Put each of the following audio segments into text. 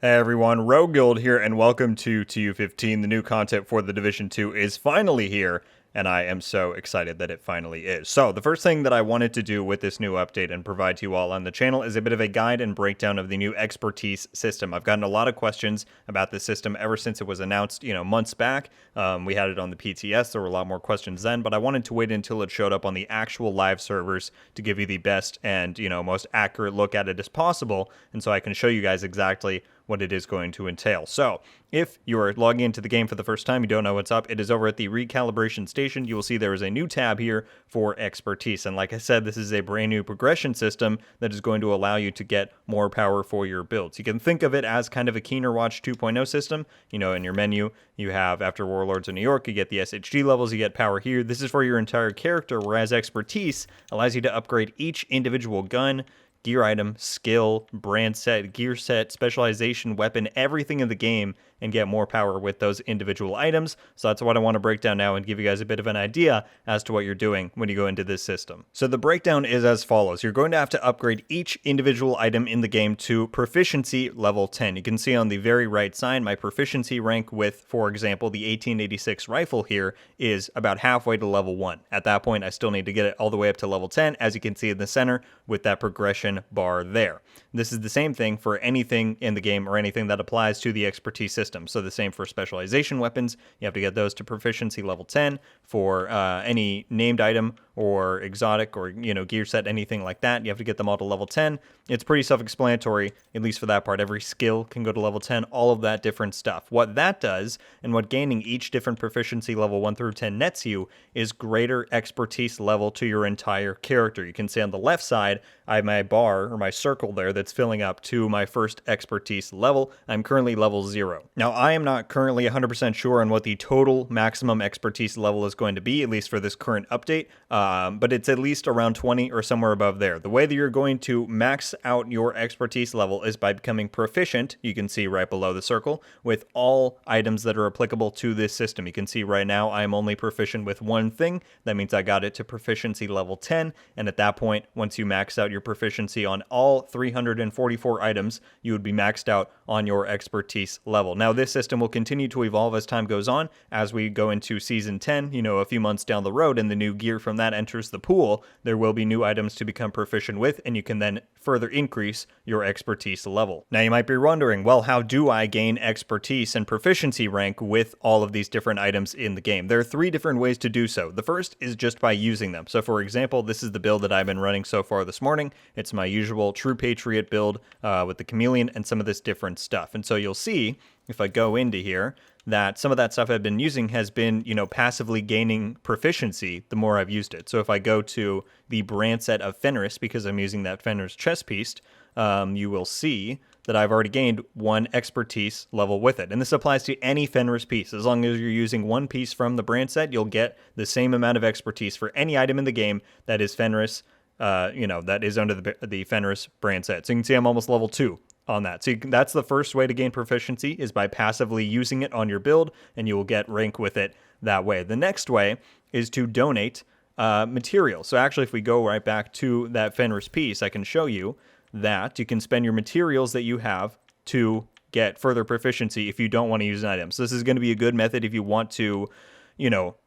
Hey everyone, RogueGold here, and welcome to TU15. The new content for the Division 2 is finally here, and I am so excited that it finally is. So, the first thing that I wanted to do with this new update and provide to you all on the channel is a bit of a guide and breakdown of the new expertise system. I've gotten a lot of questions about this system ever since it was announced, months back. We had it on the PTS, there were a lot more questions then, but I wanted to wait until it showed up on the actual live servers to give you the best and, most accurate look at it as possible, and so I can show you guys exactly what it is going to entail. So, if you are logging into the game for the first time, you don't know what's up, it is over at the recalibration station. You will see there is a new tab here for expertise. And like I said, this is a brand new progression system that is going to allow you to get more power for your builds. You can think of it as kind of a Keener Watch 2.0 system. In your menu, you have after Warlords of New York, you get the SHG levels, you get power here. This is for your entire character, whereas expertise allows you to upgrade each individual gun, gear item, skill, brand set, gear set, specialization, weapon, everything in the game, and get more power with those individual items. So that's what I want to break down now and give you guys a bit of an idea as to what you're doing when you go into this system. So the breakdown is as follows. You're going to have to upgrade each individual item in the game to proficiency level 10. You can see on the very right side, my proficiency rank with, for example, the 1886 rifle here is about halfway to level 1. At that point, I still need to get it all the way up to level 10, as you can see in the center with that progression bar there. This is the same thing for anything in the game or anything that applies to the expertise system. So the same for specialization weapons. You have to get those to proficiency level 10. For any named item or exotic or gear set, anything like that, you have to get them all to level 10. It's pretty self-explanatory, at least for that part. Every skill can go to level 10, all of that different stuff. What that does, and what gaining each different proficiency level 1 through 10 nets you, is greater expertise level to your entire character. You can see on the left side, I have my bar, or my circle there, that's filling up to my first expertise level. I'm currently level 0. Now, I am not currently 100% sure on what the total maximum expertise level is going to be, at least for this current update, but it's at least around 20 or somewhere above there. The way that you're going to max out your expertise level is by becoming proficient, you can see right below the circle, with all items that are applicable to this system. You can see right now I am only proficient with one thing. That means I got it to proficiency level 10, and at that point, once you max out your proficiency on all 344 items, you would be maxed out on your expertise level. Now, this system will continue to evolve as time goes on, as we go into Season 10, a few months down the road, and the new gear from that enters the pool. There will be new items to become proficient with, and you can then further increase your expertise level. Now, you might be wondering, well, how do I gain expertise and proficiency rank with all of these different items in the game? There are 3 different ways to do so. The first is just by using them. So, for example, this is the build that I've been running so far this morning. It's my usual True Patriot build with the Chameleon and some of this different stuff. And so you'll see, if I go into here, that some of that stuff I've been using has been, passively gaining proficiency the more I've used it. So if I go to the brand set of Fenris, because I'm using that Fenris chest piece, you will see that I've already gained 1 expertise level with it. And this applies to any Fenris piece. As long as you're using 1 piece from the brand set, you'll get the same amount of expertise for any item in the game that is Fenris, that is under the Fenris brand set. So you can see I'm almost level 2 on that. So that's the first way to gain proficiency, is by passively using it on your build, and you will get rank with it that way. The next way is to donate material. So actually, if we go right back to that Fenris piece, I can show you that you can spend your materials that you have to get further proficiency if you don't want to use an item. So this is going to be a good method if you want to,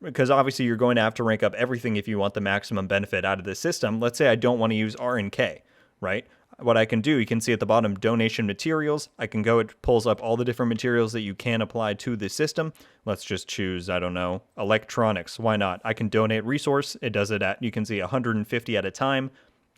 because obviously you're going to have to rank up everything if you want the maximum benefit out of this system. Let's say I don't want to use R and K, right? What I can do, you can see at the bottom, donation materials. I can go, it pulls up all the different materials that you can apply to this system. Let's just choose, I don't know, electronics. Why not? I can donate resource. It does it at, you can see 150 at a time.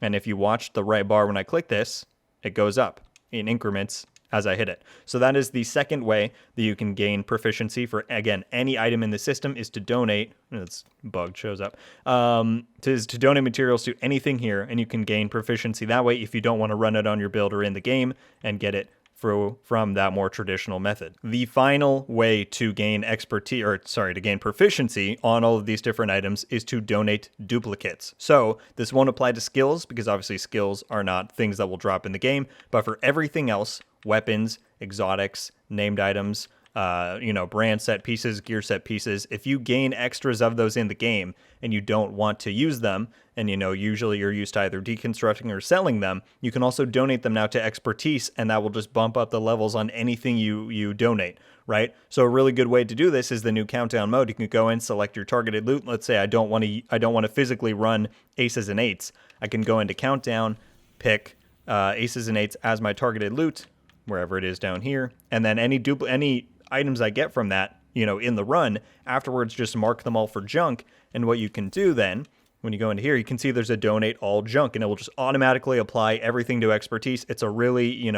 And if you watch the right bar when I click this, it goes up in increments as I hit it. So that is the second way that you can gain proficiency for, again, any item in the system, is to donate. This bug shows up. To donate materials to anything here, and you can gain proficiency that way if you don't want to run it on your build or in the game and get it from that more traditional method. The final way to gain to gain proficiency on all of these different items is to donate duplicates. So this won't apply to skills, because obviously skills are not things that will drop in the game, but for everything else, weapons, exotics, named items, brand set pieces, gear set pieces. If you gain extras of those in the game and you don't want to use them, and usually you're used to either deconstructing or selling them, you can also donate them now to expertise, and that will just bump up the levels on anything you donate, right? So a really good way to do this is the new countdown mode. You can go in, select your targeted loot. Let's say I don't want to physically run aces and eights. I can go into countdown, pick aces and eights as my targeted loot, wherever it is down here, and then any items I get from that, in the run, afterwards just mark them all for junk. And what you can do then, when you go into here, you can see there's a donate all junk, and it will just automatically apply everything to expertise. It's a really,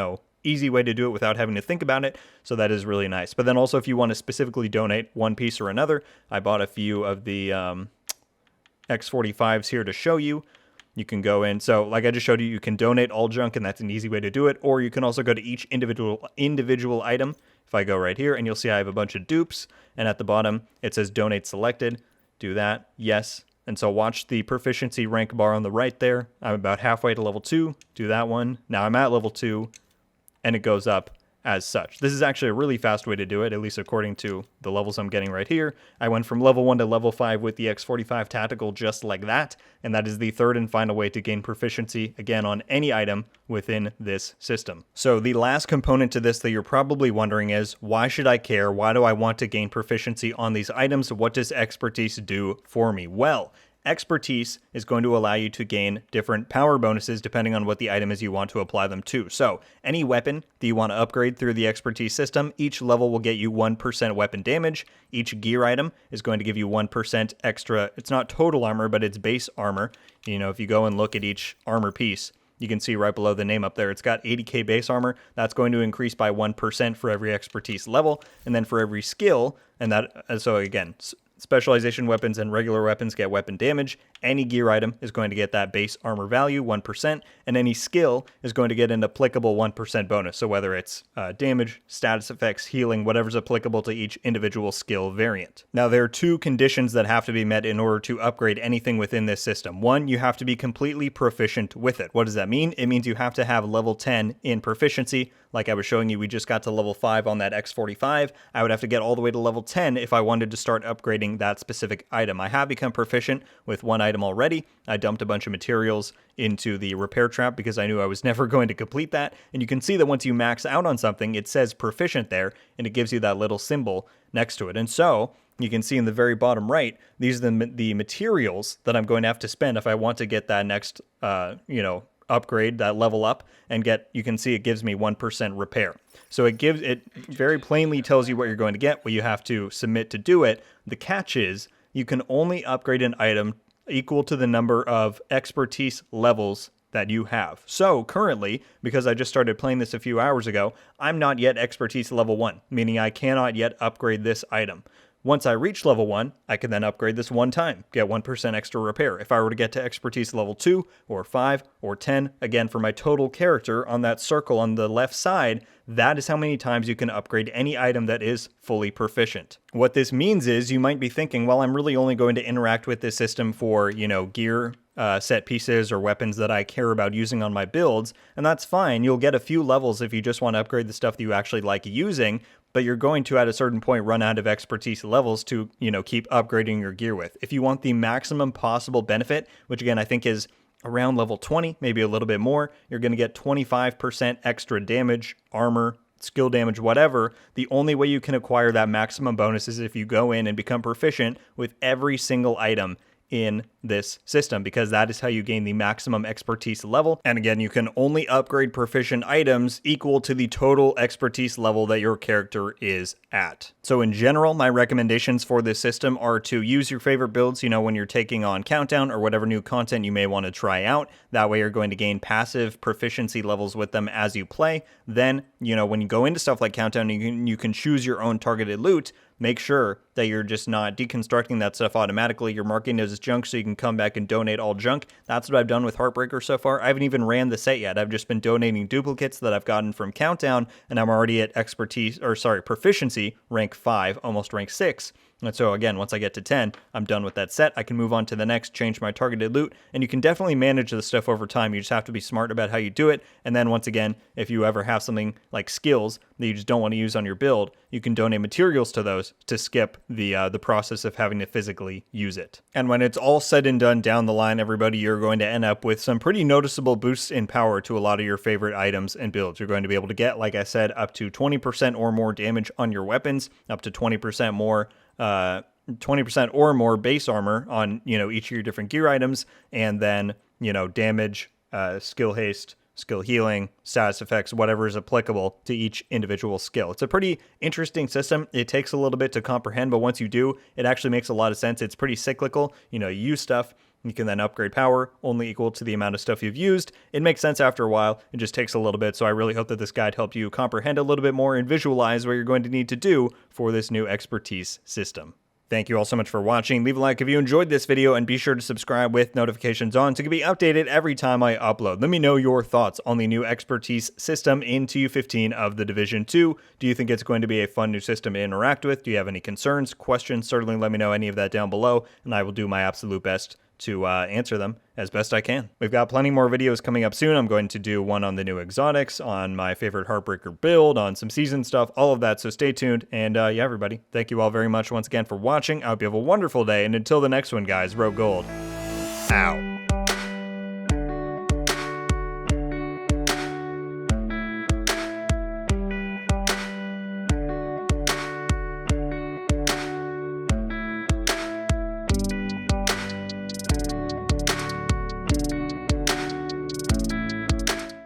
easy way to do it without having to think about it, so that is really nice. But then also, if you want to specifically donate one piece or another, I bought a few of the X45s here to show you. You can go in, so like I just showed you, you can donate all junk, and that's an easy way to do it. Or you can also go to each individual item. If I go right here, and you'll see I have a bunch of dupes, and at the bottom it says donate selected. Do that, yes. And so watch the proficiency rank bar on the right there. I'm about halfway to level 2. Do that one. Now I'm at level 2, and it goes up as such. This is actually a really fast way to do it, at least according to the levels I'm getting right here. I went from level 1 to level 5 with the X45 Tactical just like that, and that is the third and final way to gain proficiency, again, on any item within this system. So the last component to this that you're probably wondering is, why should I care? Why do I want to gain proficiency on these items? What does expertise do for me? Well, expertise is going to allow you to gain different power bonuses depending on what the item is you want to apply them to. So any weapon that you want to upgrade through the expertise system, each level will get you 1% weapon damage. Each gear item is going to give you 1% extra. It's not total armor, but it's base armor. If you go and look at each armor piece, you can see right below the name up there, it's got 80k base armor. That's going to increase by 1% for every expertise level. And then for every skill, so again, specialization weapons and regular weapons get weapon damage. Any gear item is going to get that base armor value, 1%, and any skill is going to get an applicable 1% bonus. So whether it's damage, status effects, healing, whatever's applicable to each individual skill variant. Now, there are two conditions that have to be met in order to upgrade anything within this system. One, you have to be completely proficient with it. What does that mean? It means you have to have level 10 in proficiency. Like I was showing you, we just got to level 5 on that X45. I would have to get all the way to level 10 if I wanted to start upgrading that specific item. I have become proficient with one item already. I dumped a bunch of materials into the repair trap because I knew I was never going to complete that. And you can see that once you max out on something, it says proficient there, and it gives you that little symbol next to it. And so you can see in the very bottom right, these are the materials that I'm going to have to spend if I want to get that next, upgrade, that level up, and you can see it gives me 1% repair. So it very plainly tells you what you're going to get, what you have to submit to do it. The catch is you can only upgrade an item equal to the number of expertise levels that you have. So currently, because I just started playing this a few hours ago, I'm not yet expertise level 1, meaning I cannot yet upgrade this item. Once I reach level 1, I can then upgrade this one time, get 1% extra repair. If I were to get to expertise level 2 or 5 or 10, again, for my total character on that circle on the left side, that is how many times you can upgrade any item that is fully proficient. What this means is you might be thinking, well, I'm really only going to interact with this system for, gear set pieces or weapons that I care about using on my builds, and that's fine. You'll get a few levels if you just want to upgrade the stuff that you actually like using, but you're going to, at a certain point, run out of expertise levels to, keep upgrading your gear with. If you want the maximum possible benefit, which again, I think is around level 20, maybe a little bit more, you're going to get 25% extra damage, armor, skill damage, whatever. The only way you can acquire that maximum bonus is if you go in and become proficient with every single item in this system, because that is how you gain the maximum expertise level. And again, you can only upgrade proficient items equal to the total expertise level that your character is at. So in general, my recommendations for this system are to use your favorite builds, when you're taking on Countdown or whatever new content you may want to try out. That way you're going to gain passive proficiency levels with them as you play. Then, when you go into stuff like Countdown, you can choose your own targeted loot. Make sure that you're just not deconstructing that stuff automatically. You're marking it as junk so you can come back and donate all junk. That's what I've done with Heartbreaker so far. I haven't even ran the set yet. I've just been donating duplicates that I've gotten from Countdown, and I'm already at proficiency rank 5, almost rank 6. And so again, once I get to 10, I'm done with that set. I can move on to the next, change my targeted loot, and you can definitely manage the stuff over time. You just have to be smart about how you do it. And then once again, if you ever have something like skills that you just don't want to use on your build, you can donate materials to those to skip the process of having to physically use it. And when it's all said and done down the line, everybody, you're going to end up with some pretty noticeable boosts in power to a lot of your favorite items and builds. You're going to be able to get, like I said, up to 20% or more damage on your weapons, up to 20% more 20% or more base armor on, each of your different gear items, and then, damage, skill haste, skill healing, status effects, whatever is applicable to each individual skill. It's a pretty interesting system. It takes a little bit to comprehend, but once you do, it actually makes a lot of sense. It's pretty cyclical. You use stuff, you can then upgrade power, only equal to the amount of stuff you've used. It makes sense after a while. It just takes a little bit. So I really hope that this guide helped you comprehend a little bit more and visualize what you're going to need to do for this new expertise system. Thank you all so much for watching. Leave a like if you enjoyed this video, and be sure to subscribe with notifications on so you can be updated every time I upload. Let me know your thoughts on the new expertise system in TU15 of the Division 2. Do you think it's going to be a fun new system to interact with? Do you have any concerns, questions? Certainly let me know any of that down below, and I will do my absolute best to answer them as best I can. We've got plenty more videos coming up soon. I'm going to do one on the new exotics, on my favorite Heartbreaker build, on some season stuff, all of that, so stay tuned. And yeah, everybody, thank you all very much once again for watching. I hope you have a wonderful day, and until the next one, guys, RogueGold out.